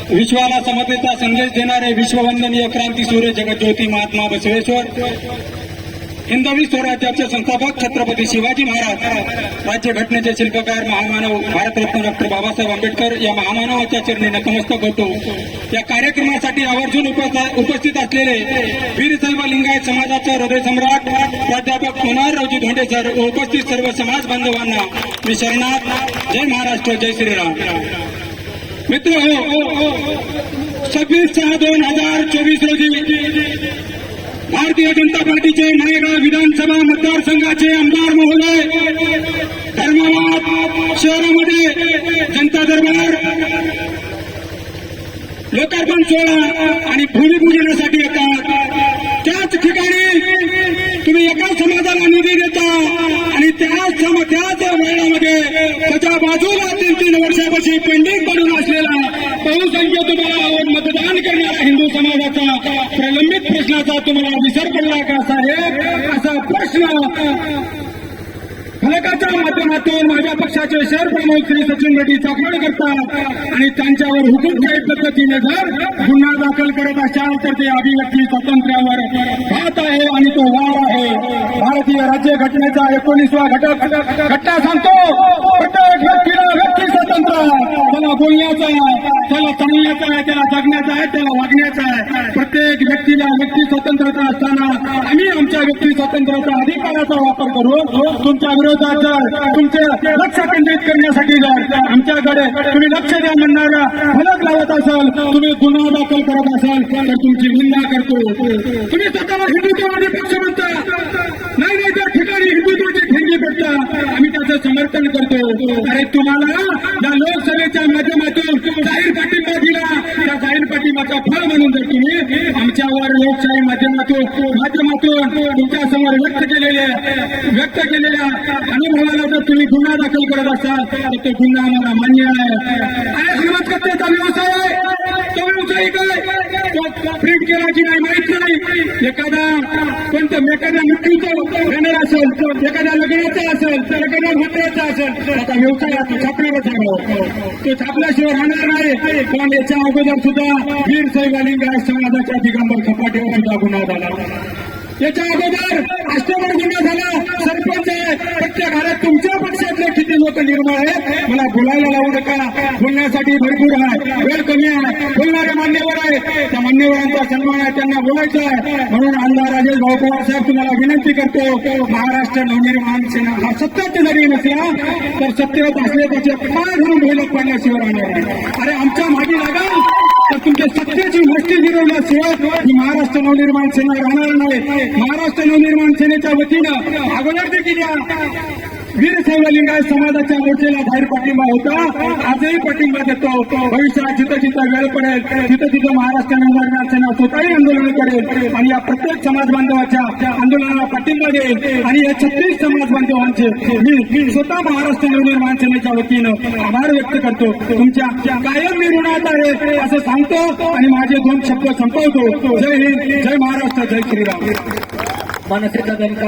विश्वाला समतेचा संदेश देणारे विश्ववंदनीय क्रांतीसूर्य जगज्योती महात्मा बसवेश्वर, हिंदवी स्वराज्याचे संस्थापक छत्रपती शिवाजी महाराज, राज्यघटनेचे शिल्पकार महामानव भारतरत्न डॉक्टर बाबासाहेब आंबेडकर या महामानवाच्या चरणी नतमस्तक होतो। या कार्यक्रमासाठी आवर्जून उपस्थित असलेले वीरशैव लिंगायत समाजाचे हृदय सम्राट प्राध्यापक मनोहररावजी धोंडे सर, उपस्थित सर्व समाज बांधवांना मी शरणार्थ। जय महाराष्ट्र, जय श्रीराम। मित्र हो, 26/6/2024 रोजी भारतीय जनता पार्टीचे नायगाव विधानसभा मतदारसंघाचे आमदार महोदय धर्माबाद शहरामध्ये जनता दरबार, लोकार्पण सोहळा आणि भूमिपूजनासाठी येतात। त्याच ठिकाणी तुम्ही एका समाजाला निधी देता आणि त्याच वेळामध्ये त्याच्या बाजूला 3-3 वर्षापासून पेंडिंग पडून असलेला बहुसंख्य तुम्हाला मतदान करणारा हिंदू समाजाचा प्रलंबित प्रश्नाचा तुम्हाला विसर पडला का साहेब, असा प्रश्न फलकाच्या माध्यमातून माझ्या पक्षाचे शहर प्रमुख श्री सचिन रेड्डी चाकवड करतात आणि त्यांच्यावर हुकूमशाही पद्धतीने जर गुन्हा दाखल करत असाल तर ते अभिव्यक्ती स्वातंत्र्यावर घात आहे आणि तो वार आहे। भारतीय राज्यघटनेचा 19वा घटना सांगतो, प्रत्येक व्यक्तीला व्यक्ती स्वातंत्र्य, त्याला बोलण्याचा आहे, त्याला चालण्याचा आहे, त्याला जगण्याचा आहे, त्याला वागण्याचा आहे। प्रत्येक व्यक्तीला व्यक्ती स्वतंत्रता असताना आम्ही आमच्या व्यक्ती स्वातंत्र्याच्या अधिकाराचा वापर करून तुमच्या तुमचे लक्ष केंद्रित करण्यासाठी जर आमच्याकडे तुम्ही लक्ष द्या म्हणणारा फलक लावत असाल, तुम्ही गुन्हा दाखल करत असाल तर तुमची निंदा करतो। तुम्ही स्वतःला हिंदुत्ववादी पक्ष म्हणता, नाही त्या ठिकाणी हिंदुत्वाची ठेंगी पेटता, आम्ही त्याचं समर्थन करतो। अरे तुम्हाला या लोकसभेच्या माध्यमातून जाहीर पाठिंबा दिला, त्या जाहीर पाठिंबाचा फळ म्हणून जर तुम्ही आमच्यावर लोकशाही माध्यमातून तुमच्या समोर व्यक्त केलेल्या अनुभवाला जर तुम्ही गुन्हा दाखल करत असाल तर तो गुन्हा आम्हाला मान्य आहे। आणि हिंमतकर्त्याचा व्यवसाय आहे, तो व्यावसायिक आहे, तो प्रिंट केला की नाही माहित नाही। एखाद्या मृत्यूचं बॅनर असेल, एखाद्या लग्नाचा असेल, एखाद्या भोपळ्याचा असेल, आता व्यवसाय तो छापणारच आहे, तो छापल्याशिवाय राहणार नाही। पण याच्या अगोदर सुद्धा वीरशैव लिंगायत समाजाच्या दिगंबर सपाटीवर सुद्धा गुन्हा झाला, याच्या अगोदर अष्टवर गुन्हा झाला, सरपंच आहे। प्रत्येक घरात तुमच्या पक्षातले किती लोक निर्माण आहेत मला बोलायला लावू नका, बोलण्यासाठी भरपूर आहे, वेळ कमी आहे, बोलणारे मान्यवर आहेत, त्या मान्यवरांचा सन्मान आहे, त्यांना बोलायचं आहे। म्हणून आमदार राजेश भाऊ पवार साहेब तुम्हाला विनंती करतो, महाराष्ट्र नवनिर्माण सेना हा सत्तेत जरी नसला तर सत्तेत असले त्याचे पाय धरून ढोलक पाडण्याशिवाय राहणार नाही। अरे आमच्या मागे लागाल तर तुमच्या सत्तेची गोष्टी गिरवल्याशिवाय ही महाराष्ट्र नवनिर्माण सेना राहणार नाही। महाराष्ट्र नवनिर्माण सेनेच्या वतीनं अगोदर देखील वीरशैव लिंगायत समाजाच्या मोर्चेला जाहीर पाठिंबा होता, आजही पाठिंबा देतो। भविष्यात जिथं जिथं वेळ पडेल तिथं तिथं महाराष्ट्र नवनिर्माण सेना स्वतःही आंदोलन करेल आणि या प्रत्येक समाज बांधवाच्या आंदोलनाला पाठिंबा देईल। आणि या 36 समाज बांधवांचे मी स्वतः महाराष्ट्र नवनिर्माण सेनेच्या वतीनं आभार व्यक्त करतो। तुमच्या कायम मी ऋणात आहे असं सांगतो आणि माझे 2 शब्द संपवतो। जय हिंद, जय महाराष्ट्र, जय श्रीराम। मनसेचा